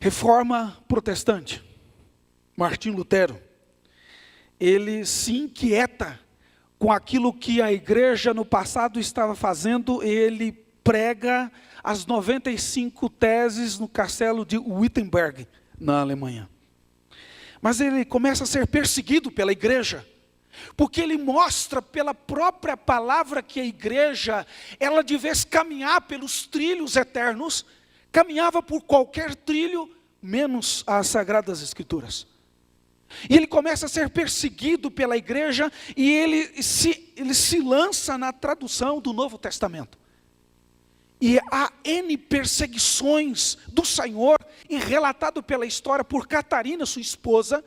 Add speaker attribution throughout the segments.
Speaker 1: Reforma protestante. Martinho Lutero, ele se inquieta com aquilo que a igreja no passado estava fazendo. Ele prega as 95 teses no castelo de Wittenberg, na Alemanha. Mas ele começa a ser perseguido pela igreja, porque ele mostra pela própria palavra que a igreja, ela de vez caminhar pelos trilhos eternos, caminhava por qualquer trilho, menos as Sagradas Escrituras. E ele começa a ser perseguido pela igreja, e ele se lança na tradução do Novo Testamento. E há N perseguições do Senhor, e relatado pela história por Catarina, sua esposa,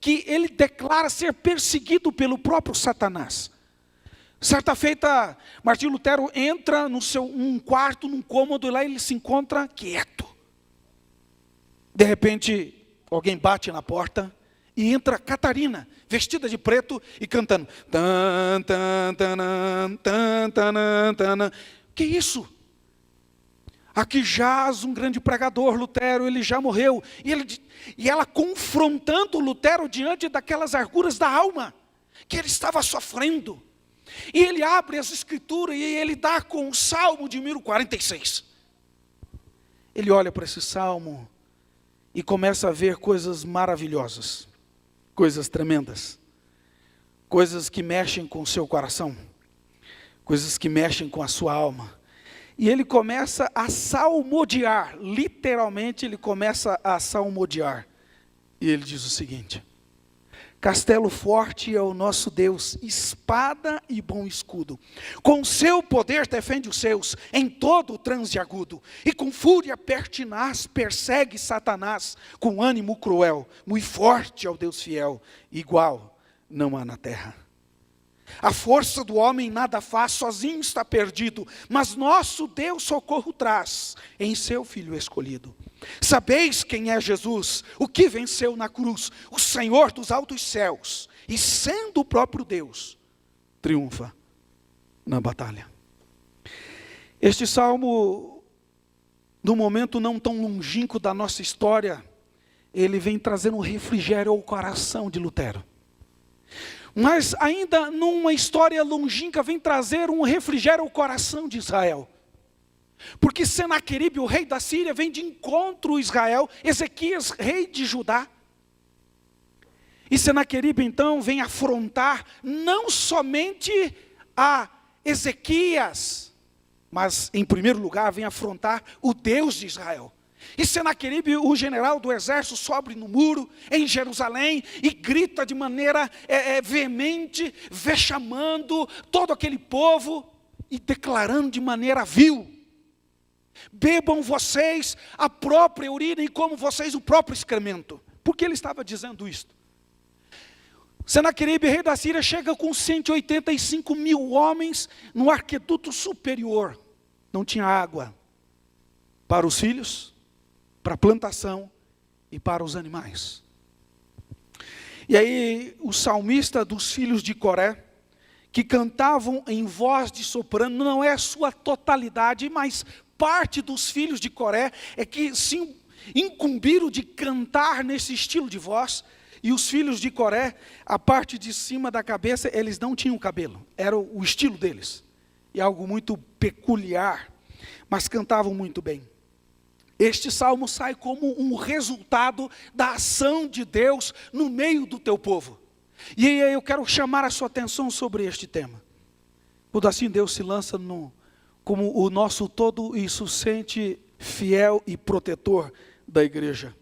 Speaker 1: que ele declara ser perseguido pelo próprio Satanás. Certa feita, Martinho Lutero entra num quarto, num cômodo, e lá ele se encontra quieto. De repente, alguém bate na porta, e entra Catarina, vestida de preto e cantando. Tan, tan, tanan, tan, tanan, tanan. Que isso? Aqui jaz um grande pregador, Lutero, ele já morreu. E ela confrontando Lutero diante daquelas arguras da alma, que ele estava sofrendo. E ele abre as escrituras e ele dá com o Salmo de 1046. Ele olha para esse Salmo e começa a ver coisas maravilhosas, coisas tremendas, coisas que mexem com o seu coração, coisas que mexem com a sua alma. E ele começa a salmodiar, literalmente ele começa a salmodiar. E ele diz o seguinte: castelo forte é o nosso Deus, espada e bom escudo. Com seu poder defende os seus, em todo o transe agudo. E com fúria pertinaz persegue Satanás, com ânimo cruel. Muito forte é o Deus fiel, igual não há na terra. A força do homem nada faz, sozinho está perdido. Mas nosso Deus socorro traz, em seu Filho escolhido. Sabeis quem é Jesus, o que venceu na cruz, o Senhor dos altos céus, e sendo o próprio Deus, triunfa na batalha. Este salmo, num momento não tão longínquo da nossa história, ele vem trazendo um refrigério ao coração de Lutero. Mas ainda numa história longínqua vem trazer um refrigério ao coração de Israel. Porque Senaqueribe, o rei da Síria, vem de encontro a Israel, Ezequias, rei de Judá. E Senaqueribe então vem afrontar não somente a Ezequias, mas em primeiro lugar vem afrontar o Deus de Israel. E Senaqueribe, o general do exército, sobe no muro em Jerusalém e grita de maneira veemente, vexamando todo aquele povo e declarando de maneira vil: bebam vocês a própria urina e comam vocês o próprio excremento. Por que ele estava dizendo isto? Senaqueribe, rei da Síria, chega com 185 mil homens no aqueduto superior. Não tinha água para os filhos, para a plantação e para os animais. E aí o salmista dos filhos de Coré, que cantavam em voz de soprano, não é a sua totalidade, mas parte dos filhos de Coré é que se incumbiram de cantar nesse estilo de voz. E os filhos de Coré, a parte de cima da cabeça, eles não tinham cabelo, era o estilo deles. E algo muito peculiar, mas cantavam muito bem. Este salmo sai como um resultado da ação de Deus no meio do teu povo. E aí eu quero chamar a sua atenção sobre este tema. Quando assim Deus se lança como o nosso todo e suficiente, fiel e protetor da igreja.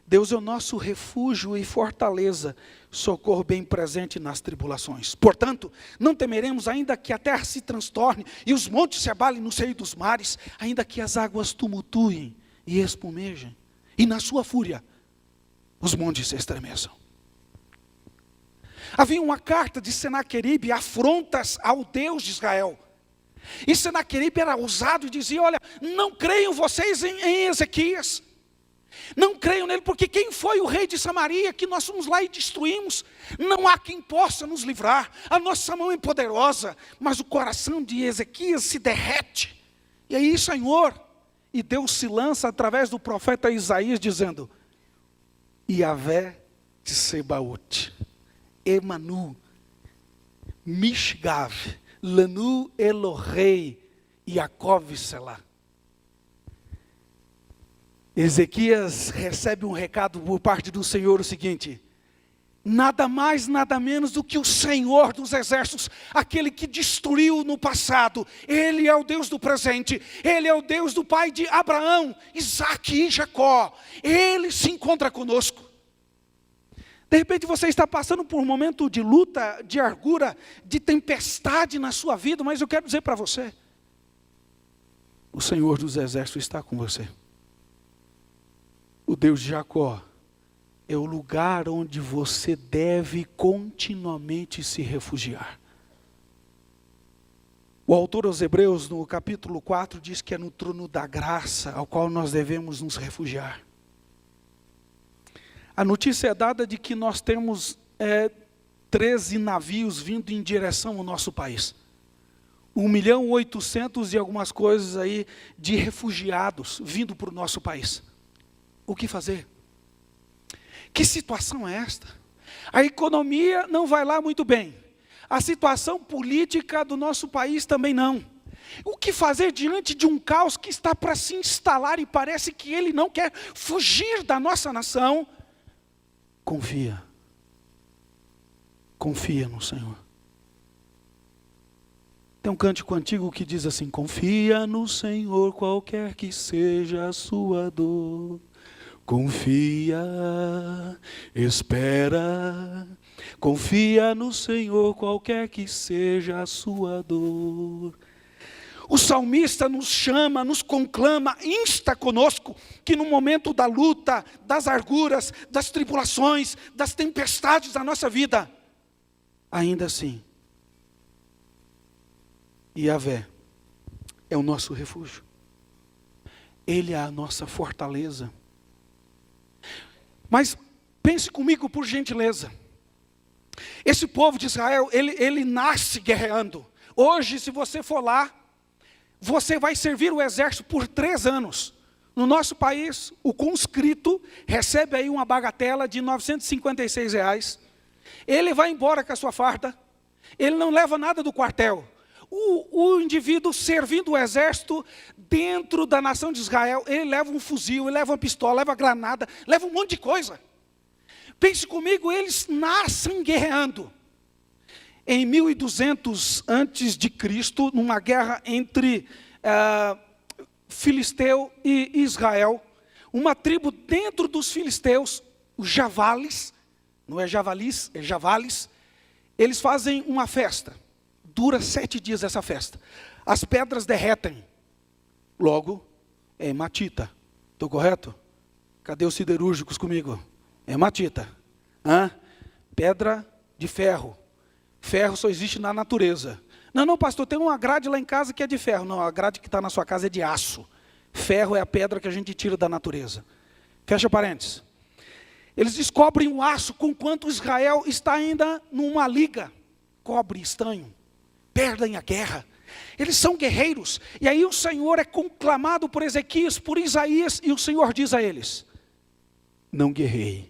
Speaker 1: Deus é o nosso refúgio e fortaleza, socorro bem presente nas tribulações. Portanto, não temeremos, ainda que a terra se transtorne e os montes se abalem no seio dos mares, ainda que as águas tumultuem e espumejem, e na sua fúria os montes se estremeçam. Havia uma carta de Senaqueribe, afrontas ao Deus de Israel. E Senaqueribe era ousado e dizia: olha, não creiam vocês em Ezequias. Não creiam nele, porque quem foi o rei de Samaria que nós fomos lá e destruímos? Não há quem possa nos livrar. A nossa mão é poderosa, mas o coração de Ezequias se derrete. E aí, Senhor, E Deus se lança através do profeta Isaías dizendo: Yahvé de Sebaot, Emanu, Mishgav, Lanu Elohei, Yaakov Selah. Ezequias recebe um recado por parte do Senhor o seguinte: nada mais, nada menos do que o Senhor dos exércitos, aquele que destruiu no passado. Ele é o Deus do presente, Ele é o Deus do pai de Abraão, Isaque e Jacó. Ele se encontra conosco. De repente você está passando por um momento de luta, de argura, de tempestade na sua vida, mas eu quero dizer para você, o Senhor dos exércitos está com você. O Deus de Jacó é o lugar onde você deve continuamente se refugiar. O autor aos Hebreus, no capítulo 4, diz que é no trono da graça ao qual nós devemos nos refugiar. A notícia é dada de que nós temos 13 navios vindo em direção ao nosso país. 1.800.000 e algumas coisas aí de refugiados vindo para o nosso país. O que fazer? Que situação é esta? A economia não vai lá muito bem. A situação política do nosso país também não. O que fazer diante de um caos que está para se instalar e parece que ele não quer fugir da nossa nação? Confia. Confia no Senhor. Tem um cântico antigo que diz assim: confia no Senhor qualquer que seja a sua dor. Confia, espera, confia no Senhor qualquer que seja a sua dor. O salmista nos chama, nos conclama, insta conosco, que no momento da luta, das arguras, das tribulações, das tempestades da nossa vida, ainda assim, Yahvé é o nosso refúgio. Ele é a nossa fortaleza. Mas pense comigo, por gentileza. Esse povo de Israel, ele nasce guerreando. Hoje, se você for lá, você vai servir o exército por 3 anos. No nosso país, o conscrito recebe aí uma bagatela de R$956. Ele vai embora com a sua farda. Ele não leva nada do quartel. O indivíduo servindo o exército dentro da nação de Israel, ele leva um fuzil, ele leva uma pistola, leva granada, leva um monte de coisa. Pense comigo, eles nascem guerreando. Em 1200 antes de Cristo, numa guerra entre Filisteu e Israel, uma tribo dentro dos filisteus, os Javalis, não é javalis, é Javalis, eles fazem uma festa. Dura 7 dias essa festa. As pedras derretem. Logo, é hematita. Estou correto? Cadê os siderúrgicos comigo? É hematita. Pedra de ferro. Ferro só existe na natureza. Não, pastor, tem uma grade lá em casa que é de ferro. Não, a grade que está na sua casa é de aço. Ferro é a pedra que a gente tira da natureza. Fecha parênteses. Eles descobrem o aço com quanto Israel está ainda numa liga. Cobre, estanho. Perdem a guerra. Eles são guerreiros. E aí o Senhor é conclamado por Ezequias, por Isaías, e o Senhor diz a eles: não guerreie.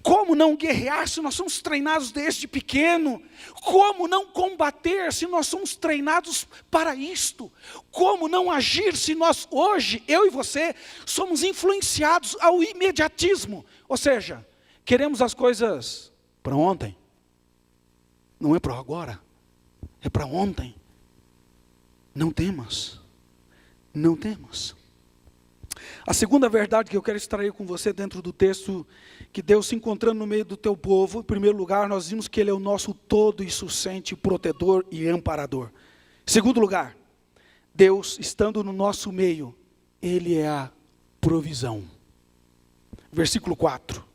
Speaker 1: Como não guerrear se nós somos treinados desde pequeno? Como não combater se nós somos treinados para isto? Como não agir se nós hoje, eu e você, somos influenciados ao imediatismo? Ou seja, queremos as coisas para ontem. Não é para agora, é para ontem. Não temas, não temas. A segunda verdade que eu quero extrair com você dentro do texto, que Deus se encontrando no meio do teu povo, em primeiro lugar, nós vimos que Ele é o nosso todo e suficiente protetor e amparador. Em segundo lugar, Deus estando no nosso meio, Ele é a provisão. Versículo 4.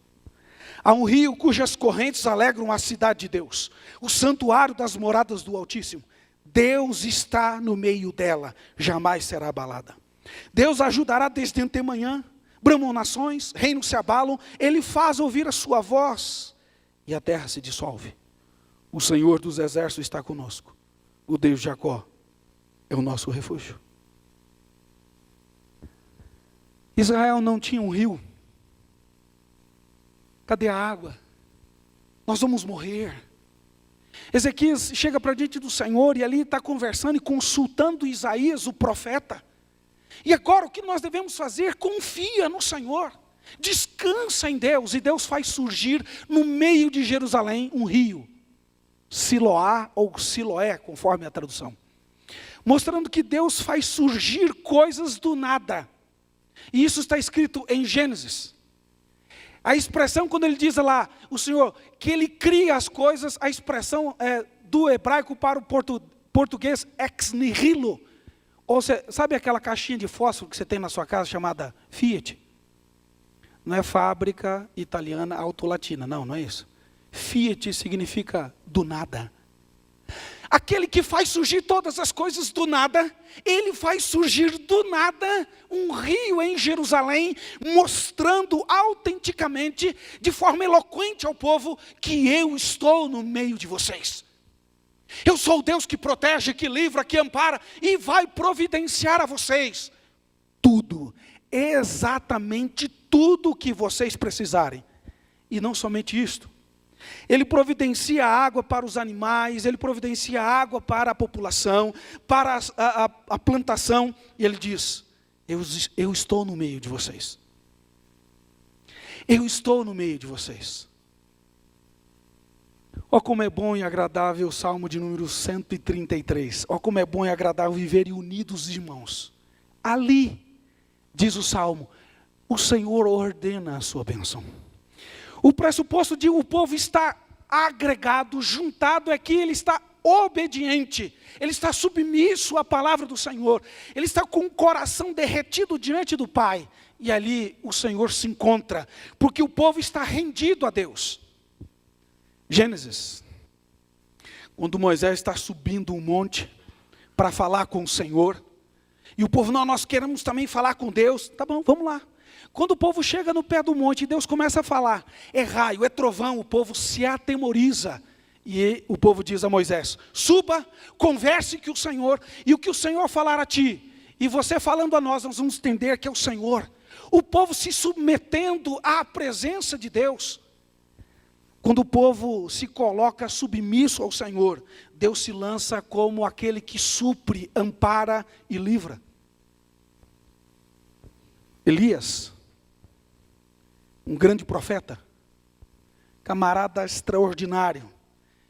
Speaker 1: Há um rio cujas correntes alegram a cidade de Deus, o santuário das moradas do Altíssimo. Deus está no meio dela, jamais será abalada. Deus ajudará desde antemanhã, bramam nações, reinos se abalam, Ele faz ouvir a sua voz e a terra se dissolve. O Senhor dos exércitos está conosco, o Deus de Jacó é o nosso refúgio. Israel não tinha um rio. Cadê a água? Nós vamos morrer. Ezequias chega para diante do Senhor e ali está conversando e consultando Isaías, o profeta. E agora o que nós devemos fazer? Confia no Senhor. Descansa em Deus. E Deus faz surgir no meio de Jerusalém um rio. Siloá ou Siloé, conforme a tradução. Mostrando que Deus faz surgir coisas do nada. E isso está escrito em Gênesis. A expressão, quando ele diz lá, o Senhor, que ele cria as coisas, a expressão é do hebraico para o português, ex nihilo. Ou você, sabe aquela caixinha de fósforo que você tem na sua casa chamada Fiat? Não é fábrica italiana autolatina, não é isso. Fiat significa do nada. Aquele que faz surgir todas as coisas do nada, ele faz surgir do nada um rio em Jerusalém, mostrando autenticamente, de forma eloquente ao povo, que eu estou no meio de vocês. Eu sou o Deus que protege, que livra, que ampara, e vai providenciar a vocês tudo, exatamente tudo o que vocês precisarem. E não somente isto. Ele providencia água para os animais, ele providencia água para a população, para a plantação. E ele diz, eu estou no meio de vocês. Eu estou no meio de vocês. Ó como é bom e agradável o Salmo de número 133. Ó como é bom e agradável viverem unidos, irmãos. Ali, diz o Salmo, o Senhor ordena a sua bênção. O pressuposto de o povo estar agregado, juntado, é que ele está obediente, ele está submisso à palavra do Senhor, ele está com o coração derretido diante do Pai, e ali o Senhor se encontra, porque o povo está rendido a Deus. Gênesis, quando Moisés está subindo um monte para falar com o Senhor, e o povo, não, nós queremos também falar com Deus, tá bom, vamos lá. Quando o povo chega no pé do monte, Deus começa a falar, é raio, é trovão, o povo se atemoriza. E o povo diz a Moisés, suba, converse com o Senhor, e o que o Senhor falar a ti, e você falando a nós vamos entender que é o Senhor. O povo se submetendo à presença de Deus. Quando o povo se coloca submisso ao Senhor, Deus se lança como aquele que supre, ampara e livra. Elias, um grande profeta, camarada extraordinário,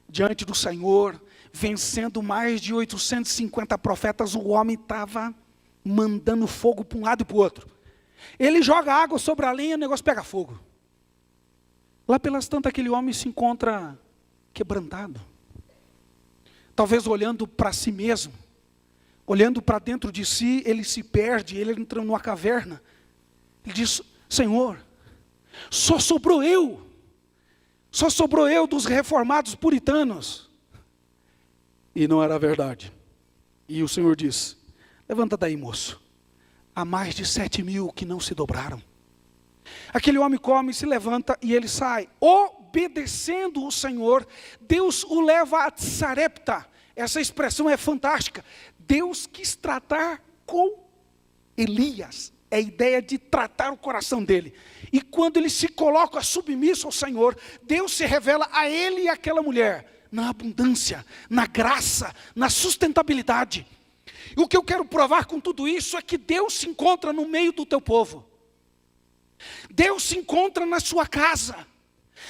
Speaker 1: diante do Senhor, vencendo mais de 850 profetas, o homem estava mandando fogo para um lado e para o outro. Ele joga água sobre a lenha, o negócio pega fogo. Lá pelas tantas, aquele homem se encontra quebrantado. Talvez olhando para si mesmo, olhando para dentro de si, ele se perde, ele entra numa caverna. Ele diz, Senhor, só sobrou eu dos reformados puritanos. E não era verdade. E o Senhor diz, levanta daí, moço, há mais de 7.000 que não se dobraram. Aquele homem come, se levanta e ele sai, obedecendo o Senhor. Deus o leva a Sarepta. Essa expressão é fantástica. Deus quis tratar com Elias. É a ideia de tratar o coração dele. E quando ele se coloca submisso ao Senhor, Deus se revela a ele e àquela mulher, na abundância, na graça, na sustentabilidade. E o que eu quero provar com tudo isso é que Deus se encontra no meio do teu povo. Deus se encontra na sua casa.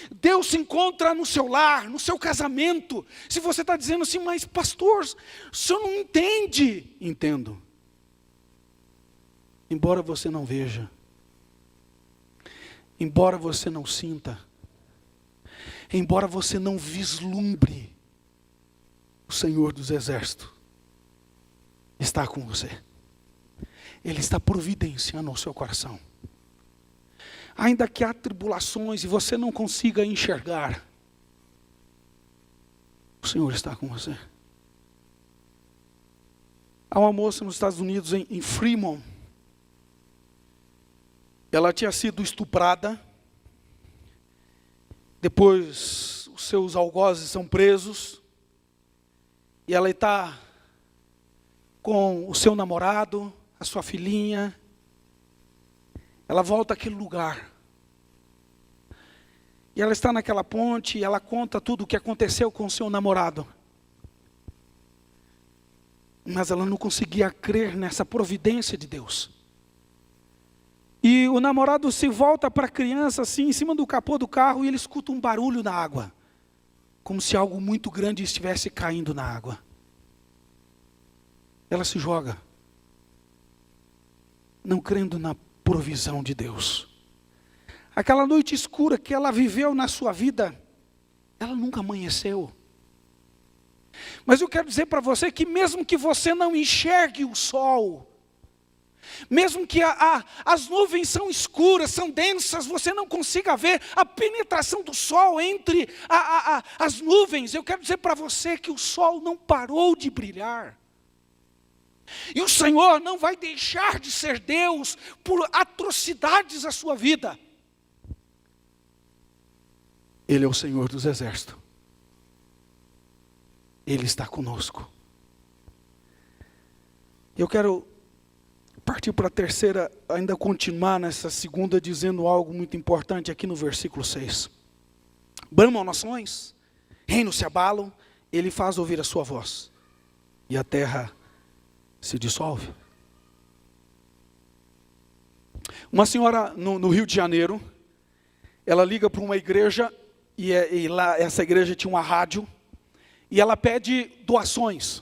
Speaker 1: Deus se encontra no seu lar, no seu casamento. Se você está dizendo assim, mas pastor, o senhor não entende. Entendo. Embora você não veja, embora você não sinta, embora você não vislumbre, o Senhor dos Exércitos está com você. Ele está providenciando ao seu coração. Ainda que há tribulações e você não consiga enxergar, o Senhor está com você. Há uma moça nos Estados Unidos, em Fremont. Ela tinha sido estuprada. Depois os seus algozes são presos. E ela está com o seu namorado, a sua filhinha. Ela volta àquele lugar. E ela está naquela ponte e ela conta tudo o que aconteceu com o seu namorado. Mas ela não conseguia crer nessa providência de Deus. E o namorado se volta para a criança assim, em cima do capô do carro, e ele escuta um barulho na água. Como se algo muito grande estivesse caindo na água. Ela se joga. Não crendo na provisão de Deus. Aquela noite escura que ela viveu na sua vida, ela nunca amanheceu. Mas eu quero dizer para você que mesmo que você não enxergue o sol, mesmo que as nuvens são escuras, são densas, você não consiga ver a penetração do sol entre as nuvens, eu quero dizer para você que o sol não parou de brilhar. E o Senhor não vai deixar de ser Deus por atrocidades à sua vida. Ele é o Senhor dos exércitos. Ele está conosco. Eu quero partir para a terceira, ainda continuar nessa segunda, dizendo algo muito importante aqui no versículo 6. Bramam nações, reinos se abalam, ele faz ouvir a sua voz, e a terra se dissolve. Uma senhora no Rio de Janeiro, ela liga para uma igreja, e lá essa igreja tinha uma rádio, e ela pede doações.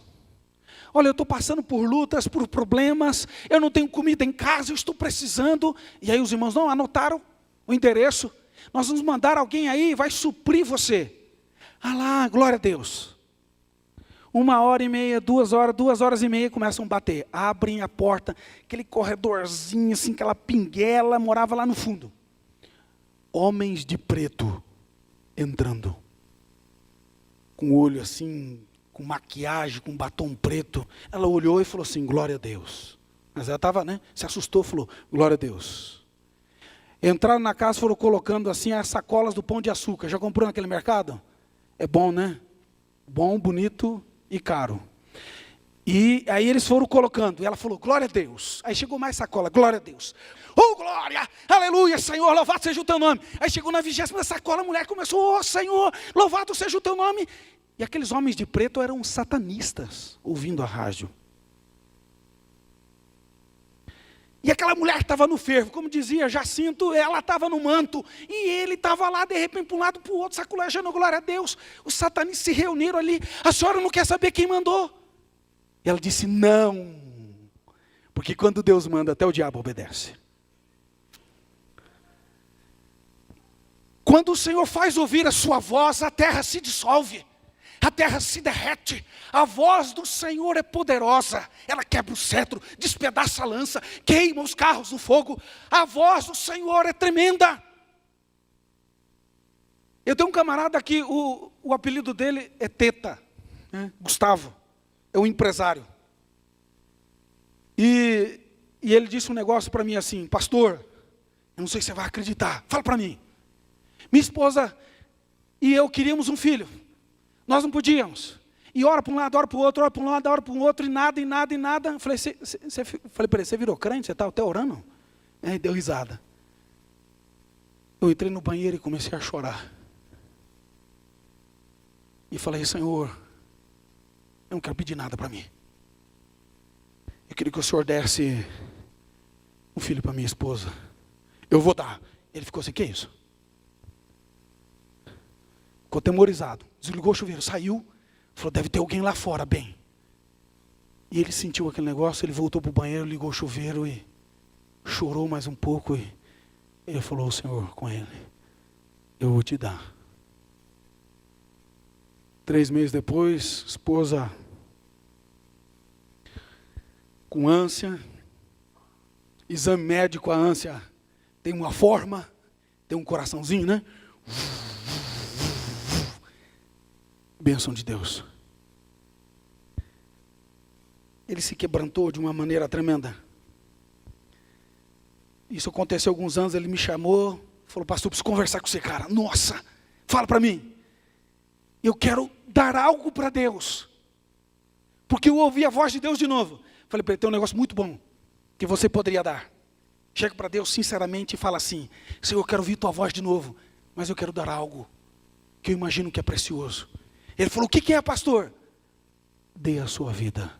Speaker 1: Olha, eu estou passando por lutas, por problemas, eu não tenho comida em casa, eu estou precisando. E aí os irmãos não anotaram o endereço. Nós vamos mandar alguém aí, vai suprir você. Ah lá, glória a Deus. 1h30, 2h30, começam a bater. Abrem a porta, aquele corredorzinho, assim, aquela pinguela, morava lá no fundo. Homens de preto entrando. Com o olho assim, com maquiagem, com batom preto. Ela olhou e falou assim, glória a Deus. Mas ela estava, se assustou, falou, glória a Deus. Entraram na casa, foram colocando assim as sacolas do Pão de Açúcar. Já comprou naquele mercado? É bom, né? Bom, bonito e caro. E aí eles foram colocando, e ela falou, glória a Deus. Aí chegou mais sacola, glória a Deus. Oh, glória, aleluia, Senhor, louvado seja o teu nome. Aí chegou na 20ª sacola, a mulher começou, oh Senhor, louvado seja o teu nome. E aqueles homens de preto eram satanistas, ouvindo a rádio. E aquela mulher estava no fervo, como dizia Jacinto, ela estava no manto. E ele estava lá, de repente, para um lado, para o outro, sacolejando, glória a Deus. Os satanistas se reuniram ali, a senhora não quer saber quem mandou? E ela disse, não, porque quando Deus manda, até o diabo obedece. Quando o Senhor faz ouvir a sua voz, a terra se dissolve, a terra se derrete. A voz do Senhor é poderosa, ela quebra o cetro, despedaça a lança, queima os carros no fogo. A voz do Senhor é tremenda. Eu tenho um camarada aqui, o apelido dele é Teta, Gustavo. É um empresário. E ele disse um negócio para mim assim, pastor, eu não sei se você vai acreditar, fala para mim. Minha esposa e eu queríamos um filho. Nós não podíamos. E ora para um lado, ora para o outro, ora para um lado, ora para o outro, e nada. Eu falei, falei para ele, você virou crente? Você está até orando? Aí deu risada. Eu entrei no banheiro e comecei a chorar. E falei, Senhor, eu não quero pedir nada para mim. Eu queria que o Senhor desse um filho para minha esposa. Eu vou dar. Ele ficou assim, que é isso? Ficou atemorizado. Desligou o chuveiro, saiu. Falou, deve ter alguém lá fora, bem. E ele sentiu aquele negócio, ele voltou para o banheiro, ligou o chuveiro e chorou mais um pouco. E ele falou, Senhor, com ele, eu vou te dar. 3 meses depois, esposa com ânsia, exame médico, a ânsia tem uma forma, tem um coraçãozinho, né? Bênção de Deus. Ele se quebrantou de uma maneira tremenda. Isso aconteceu há alguns anos, ele me chamou, falou, pastor, preciso conversar com você, cara. Nossa, fala para mim. Eu quero dar algo para Deus. Porque eu ouvi a voz de Deus de novo. Falei para ele, tem um negócio muito bom que você poderia dar. Chega para Deus sinceramente e fala assim: Senhor, eu quero ouvir tua voz de novo, mas eu quero dar algo que eu imagino que é precioso. Ele falou: o que é, pastor? Dê a sua vida.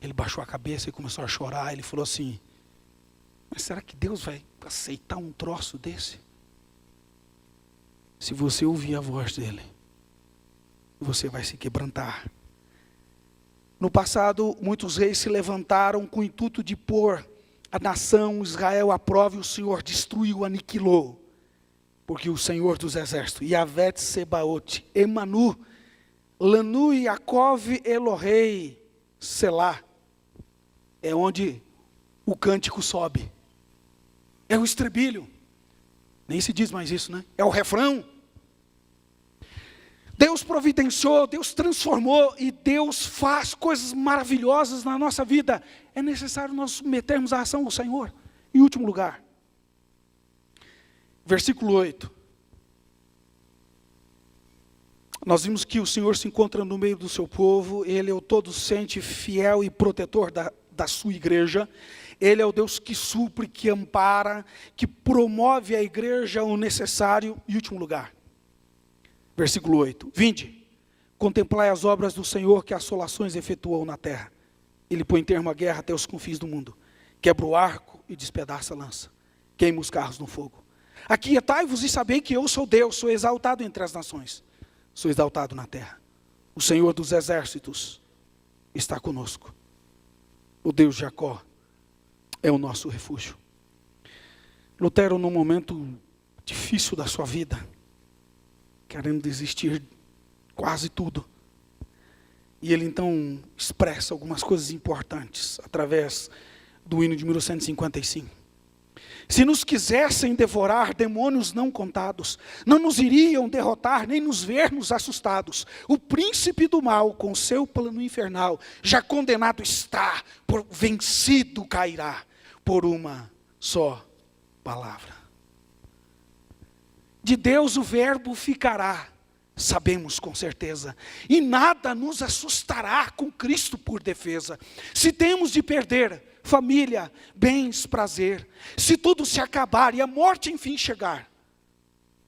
Speaker 1: Ele baixou a cabeça e começou a chorar. Ele falou assim: mas será que Deus vai aceitar um troço desse? Se você ouvir a voz dele, você vai se quebrantar. No passado, muitos reis se levantaram com o intuito de pôr a nação Israel à prova, e o Senhor destruiu, aniquilou. Porque o Senhor dos exércitos, Yahvé Sebaot, Emanu, Lanu, Yaakov, Elohei, Selá, é onde o cântico sobe. É o estribilho. Nem se diz mais isso, né? É o refrão. Deus providenciou, Deus transformou e Deus faz coisas maravilhosas na nossa vida. É necessário nós submetermos a ação ao Senhor. Em último lugar, versículo 8. Nós vimos que o Senhor se encontra no meio do seu povo. Ele é o todo-sente, fiel e protetor da sua igreja. Ele é o Deus que supre, que ampara, que promove à igreja o necessário. Em último lugar, versículo 8. Vinde, contemplai as obras do Senhor, que assolações efetuou na terra. Ele põe termo à guerra até os confins do mundo. Quebra o arco e despedaça a lança. Queima os carros no fogo. Aquietai-vos e sabei que eu sou Deus, sou exaltado entre as nações. Sou exaltado na terra. O Senhor dos exércitos está conosco. O Deus de Jacó é o nosso refúgio. Lutero, num momento difícil da sua vida, querendo desistir quase tudo, e ele então expressa algumas coisas importantes através do hino de 1155. Se nos quisessem devorar demônios não contados, não nos iriam derrotar, nem nos ver-nos assustados. O príncipe do mal, com seu plano infernal, já condenado está, por vencido cairá, por uma só palavra. De Deus o verbo ficará, sabemos com certeza, e nada nos assustará com Cristo por defesa. Se temos de perder família, bens, prazer, se tudo se acabar e a morte enfim chegar,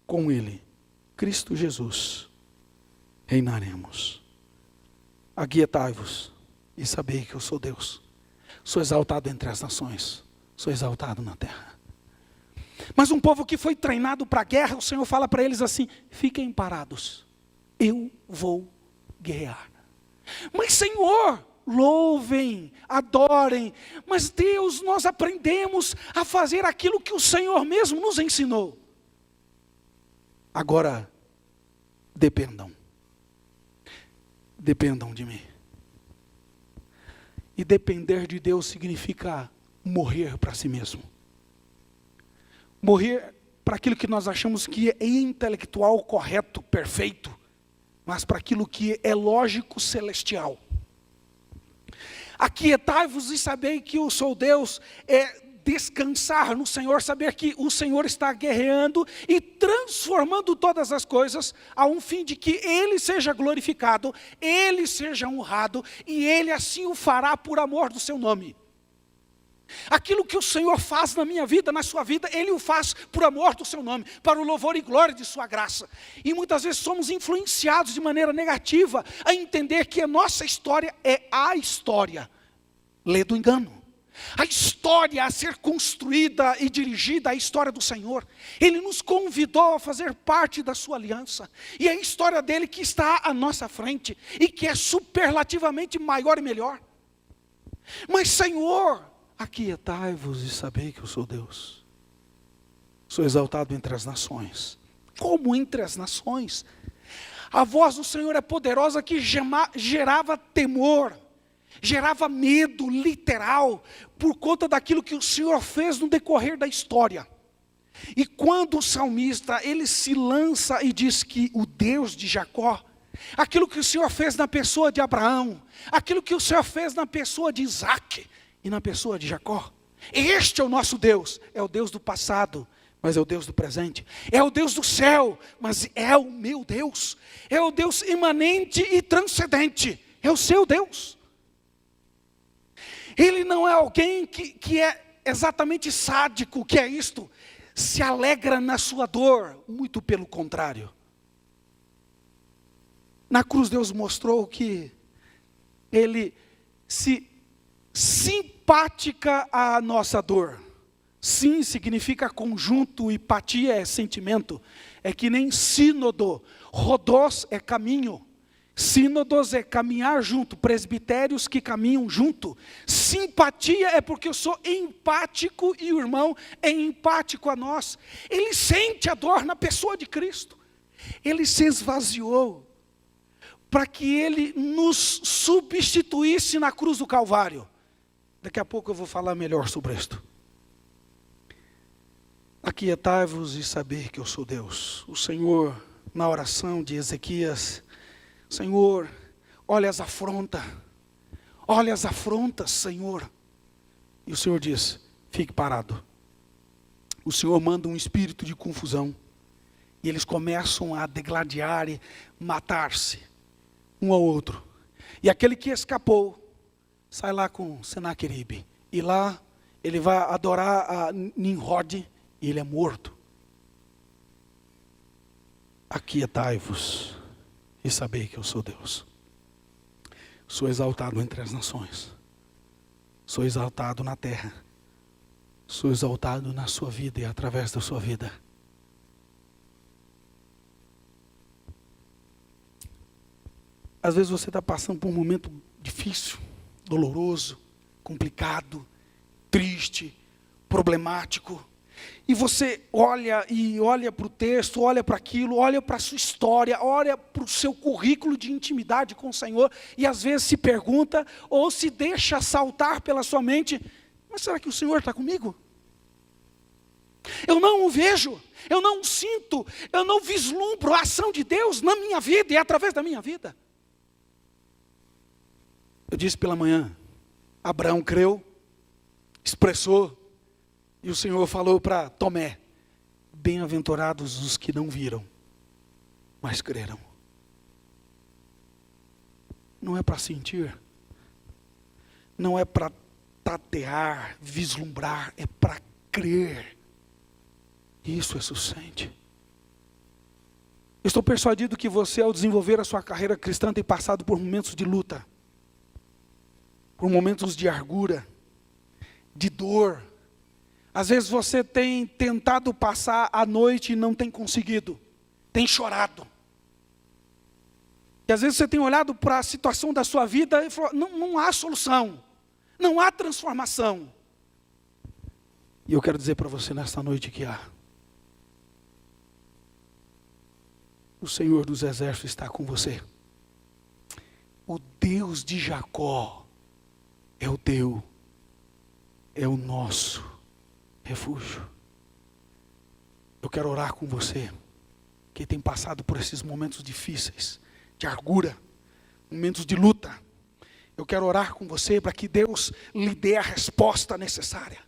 Speaker 1: com Ele, Cristo Jesus, reinaremos. Aquietai-vos e sabei que eu sou Deus. Sou exaltado entre as nações, sou exaltado na terra. Mas um povo que foi treinado para a guerra, o Senhor fala para eles assim: fiquem parados, eu vou guerrear. Mas Senhor, louvem, adorem. Mas Deus, nós aprendemos a fazer aquilo que o Senhor mesmo nos ensinou. Agora, dependam de mim. E depender de Deus significa morrer para si mesmo. Morrer para aquilo que nós achamos que é intelectual, correto, perfeito, mas para aquilo que é lógico, celestial. Aquietai-vos e sabei que eu sou Deus, é descansar no Senhor, saber que o Senhor está guerreando e transformando todas as coisas a um fim de que Ele seja glorificado, Ele seja honrado e Ele assim o fará por amor do seu nome. Aquilo que o Senhor faz na minha vida, na sua vida, Ele o faz por amor do seu nome, para o louvor e glória de sua graça. E muitas vezes somos influenciados de maneira negativa a entender que a nossa história é a história. Lê do engano. A história a ser construída e dirigida, a história do Senhor. Ele nos convidou a fazer parte da sua aliança. E é a história dele que está à nossa frente e que é superlativamente maior e melhor. Mas Senhor, aquietai-vos e sabei que eu sou Deus. Sou exaltado entre as nações. Como entre as nações? A voz do Senhor é poderosa que gerava temor, gerava medo literal, por conta daquilo que o Senhor fez no decorrer da história. E quando o salmista, ele se lança e diz que o Deus de Jacó, aquilo que o Senhor fez na pessoa de Abraão, aquilo que o Senhor fez na pessoa de Isaac, e na pessoa de Jacó, este é o nosso Deus, é o Deus do passado, mas é o Deus do presente, é o Deus do céu, mas é o meu Deus, é o Deus imanente e transcendente, é o seu Deus. Ele não é alguém que é exatamente sádico, o que é isto? Se alegra na sua dor, muito pelo contrário. Na cruz Deus mostrou que Ele se simpática à nossa dor. Sim significa conjunto, e patia é sentimento. É que nem sínodo. Rodós é caminho. Sínodos é caminhar junto. Presbitérios que caminham junto. Simpatia é porque eu sou empático e o irmão é empático a nós. Ele sente a dor na pessoa de Cristo. Ele se esvaziou para que Ele nos substituísse na cruz do Calvário. Daqui a pouco eu vou falar melhor sobre isto. Aquietai-vos e saber que eu sou Deus. O Senhor, na oração de Ezequias, Senhor, olha as afrontas, Senhor. E o Senhor diz, fique parado. O Senhor manda um espírito de confusão, e eles começam a degladiar e matar-se, um ao outro. E aquele que escapou, sai lá com Senaqueribe, e lá ele vai adorar a Nimrod, e ele é morto. Aquietai-vos e sabei que eu sou Deus. Sou exaltado entre as nações. Sou exaltado na terra. Sou exaltado na sua vida e através da sua vida. Às vezes você está passando por um momento difícil, doloroso, complicado, triste, problemático. E você olha para o texto, olha para aquilo, olha para a sua história, olha para o seu currículo de intimidade com o Senhor, e às vezes se pergunta, ou se deixa saltar pela sua mente, mas será que o Senhor está comigo? Eu não o vejo, eu não o sinto, eu não vislumbro a ação de Deus na minha vida e através da minha vida. Eu disse pela manhã, Abraão creu, expressou, e o Senhor falou para Tomé, bem-aventurados os que não viram, mas creram. Não é para sentir, não é para tatear, vislumbrar, é para crer. Isso é suficiente. Estou persuadido que você, ao desenvolver a sua carreira cristã, tem passado por momentos de luta, por momentos de amargura, de dor. Às vezes você tem tentado passar a noite e não tem conseguido, tem chorado. E às vezes você tem olhado para a situação da sua vida e falou, não há solução, não há transformação. E eu quero dizer para você nesta noite que há. O Senhor dos Exércitos está com você. O Deus de Jacó é o teu, é o nosso refúgio. Eu quero orar com você, que tem passado por esses momentos difíceis, de amargura, momentos de luta. Eu quero orar com você para que Deus lhe dê a resposta necessária.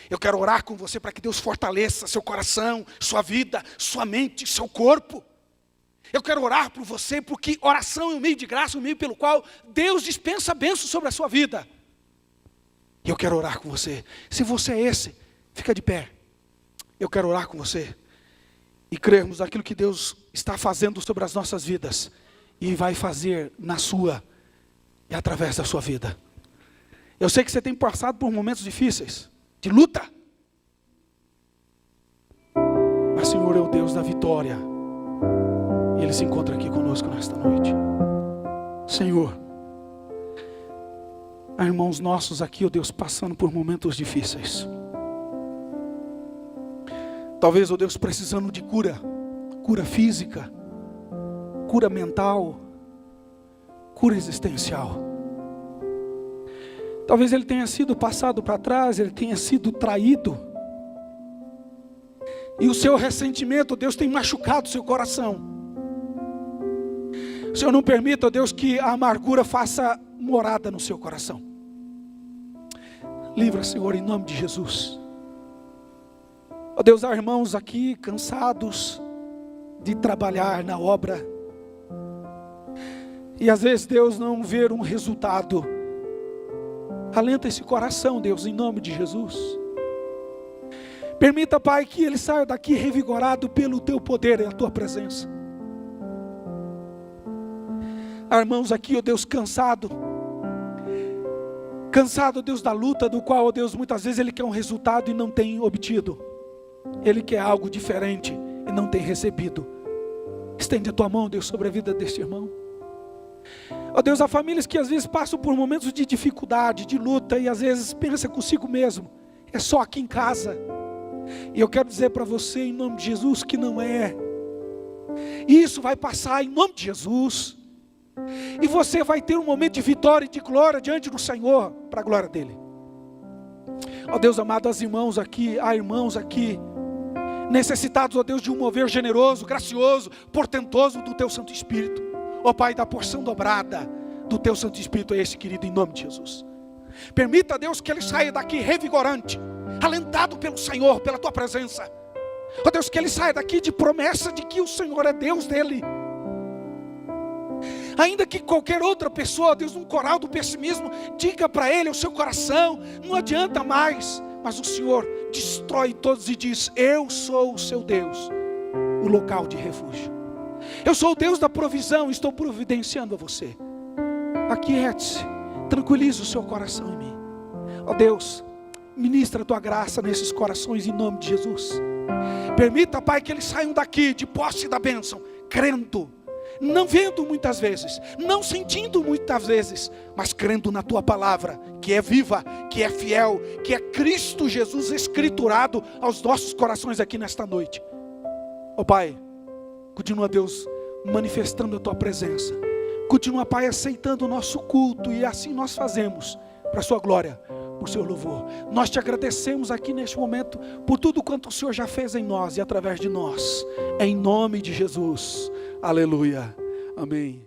Speaker 1: Eu quero orar com você para que Deus fortaleça seu coração, sua vida, sua mente, seu corpo. Eu quero orar por você, porque oração é um meio de graça, um meio pelo qual Deus dispensa bênçãos sobre a sua vida. E eu quero orar com você. Se você é esse, fica de pé. Eu quero orar com você. E crermos naquilo que Deus está fazendo sobre as nossas vidas. E vai fazer na sua e através da sua vida. Eu sei que você tem passado por momentos difíceis, de luta. Mas o Senhor é o Deus da vitória. E Ele se encontra aqui conosco nesta noite. Senhor, há irmãos nossos aqui, ó Deus, passando por momentos difíceis. Talvez, ó Deus, precisando de cura. Cura física, cura mental, cura existencial. Talvez ele tenha sido passado para trás, ele tenha sido traído. E o seu ressentimento, Deus, tem machucado o seu coração. Senhor, não permita, ó Deus, que a amargura faça morada no seu coração. Livra, Senhor, em nome de Jesus. Ó Deus, há irmãos aqui cansados de trabalhar na obra. E às vezes, Deus, não ver um resultado. Alenta esse coração, Deus, em nome de Jesus. Permita, Pai, que ele saia daqui revigorado pelo teu poder e a tua presença. Há irmãos aqui, ó Deus, cansado, Deus, da luta, do qual, ó Deus, muitas vezes ele quer um resultado e não tem obtido. Ele quer algo diferente e não tem recebido. Estende a tua mão, Deus, sobre a vida deste irmão. Ó Deus, há famílias que às vezes passam por momentos de dificuldade, de luta, e às vezes pensa consigo mesmo, é só aqui em casa. E eu quero dizer para você, em nome de Jesus, que não é. Isso vai passar em nome de Jesus. E você vai ter um momento de vitória e de glória diante do Senhor, para a glória dEle. Ó Deus amado, há irmãos aqui, necessitados, ó Deus, de um mover generoso, gracioso, portentoso do Teu Santo Espírito. Ó Pai, da porção dobrada do Teu Santo Espírito a esse querido, em nome de Jesus. Permita, Deus, que ele saia daqui revigorante, alentado pelo Senhor, pela Tua presença. Ó Deus, que ele saia daqui de promessa de que o Senhor é Deus dele. Ainda que qualquer outra pessoa, Deus, num coral do pessimismo, diga para ele, o seu coração, não adianta mais. Mas o Senhor destrói todos e diz: eu sou o seu Deus, o local de refúgio. Eu sou o Deus da provisão, estou providenciando a você. Aquiete-se, tranquilize o seu coração em mim. Ó Deus, ministra a Tua graça nesses corações em nome de Jesus. Permita, Pai, que eles saiam daqui de posse da bênção, crendo, não vendo muitas vezes, não sentindo muitas vezes, mas crendo na Tua palavra, que é viva, que é fiel, que é Cristo Jesus escriturado aos nossos corações aqui nesta noite. Ó Pai, continua, Deus, manifestando a Tua presença. Continua, Pai, aceitando o nosso culto, e assim nós fazemos, para a Sua glória, por Seu louvor. Nós Te agradecemos aqui neste momento, por tudo quanto o Senhor já fez em nós e através de nós, em nome de Jesus. Aleluia, amém.